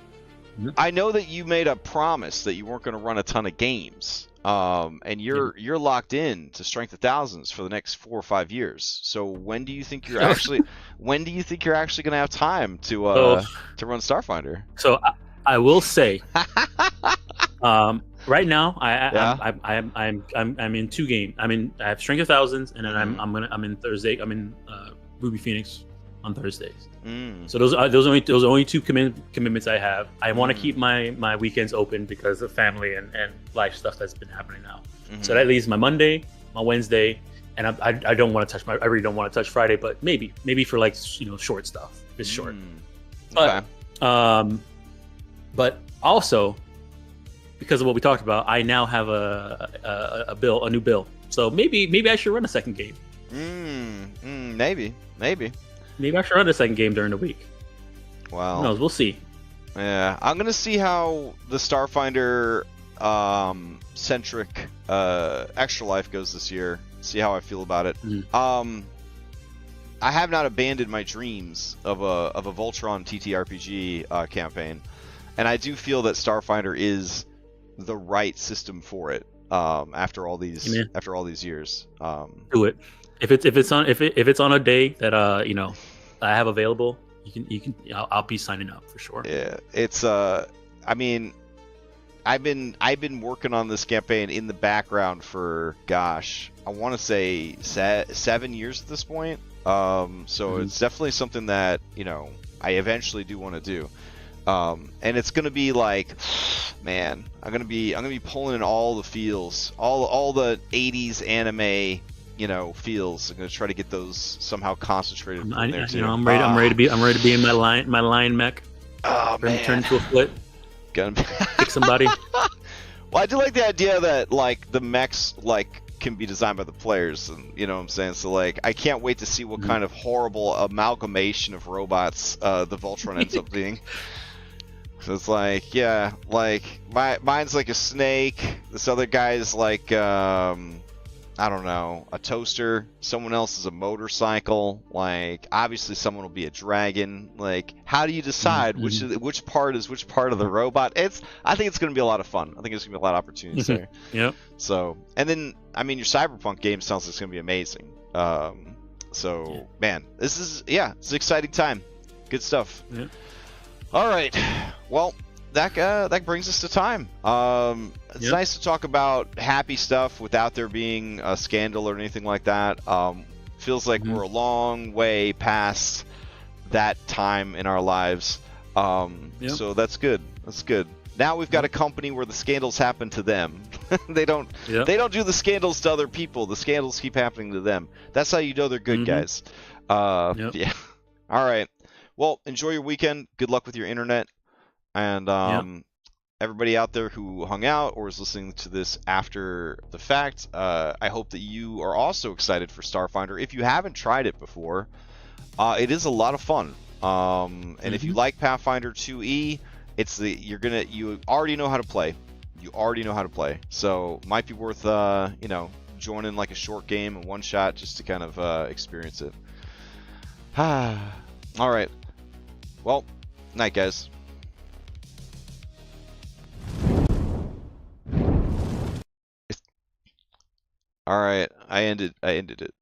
I know that you made a promise that you weren't going to run a ton of games. And you're locked in to Strength of Thousands for the next 4 or 5 years. So when do you think you're actually going to have time to run Starfinder? So I will say, right now I'm in 2 games. I have Strength of Thousands, and then I'm in Thursday. I'm in Ruby Phoenix on Thursdays. So those are only 2 commitments I have. I want to keep my weekends open because of family and life stuff that's been happening now. So that leaves my Monday, my Wednesday, and I don't want to touch I really don't want to touch Friday, but maybe for like short stuff. It's short. Okay. But also, because of what we talked about, I now have a new bill. So maybe I should run a second game. Maybe. Maybe I should run a second game during the week. Wow. Who knows? We'll see. Yeah, I'm gonna see how the Starfinder centric Extra Life goes this year. See how I feel about it. I have not abandoned my dreams of a Voltron TTRPG campaign, and I do feel that Starfinder is the right system for it. After all these years, do it. If it's on a day that I have available, I'll be signing up for sure. Yeah, it's I mean, I've been working on this campaign in the background for I want to say 7 years at this point. So it's definitely something that I eventually do want to do. And it's gonna be like, man, I'm gonna be pulling in all the feels, all the 80s anime feels. I'm gonna try to get those somehow concentrated in there too. I'm ready to be in my lion mech. Oh man, turn into a foot. Gonna kick somebody. Well, I do like the idea that like the mechs like can be designed by the players, and you know what I'm saying. So like, I can't wait to see what kind of horrible amalgamation of robots the Voltron ends up being. So it's like, yeah, like mine's like a snake. This other guy's like I don't know, a toaster. Someone else is a motorcycle. Like, obviously someone will be a dragon. Like, how do you decide which part is which part of the robot? I think it's going to be a lot of fun. I think there's going to be a lot of opportunities there. Yep. So, and then I mean, your Cyberpunk game sounds like it's going to be amazing. Man, it's an exciting time. Good stuff. Yeah. All right. Well, that brings us to time. It's nice to talk about happy stuff without there being a scandal or anything like that. Feels like we're a long way past that time in our lives. So that's good. That's good. Now we've got a company where the scandals happen to them. They don't do the scandals to other people. The scandals keep happening to them. That's how you know they're good guys. Yeah. All right. Well, enjoy your weekend. Good luck with your internet. And everybody out there who hung out or is listening to this after the fact, I hope that you are also excited for Starfinder. If you haven't tried it before, it is a lot of fun. And if you like Pathfinder 2e, you already know how to play. You already know how to play. So might be worth joining like a short game and one shot just to kind of experience it. All right. Well, night, guys. All right, I ended it.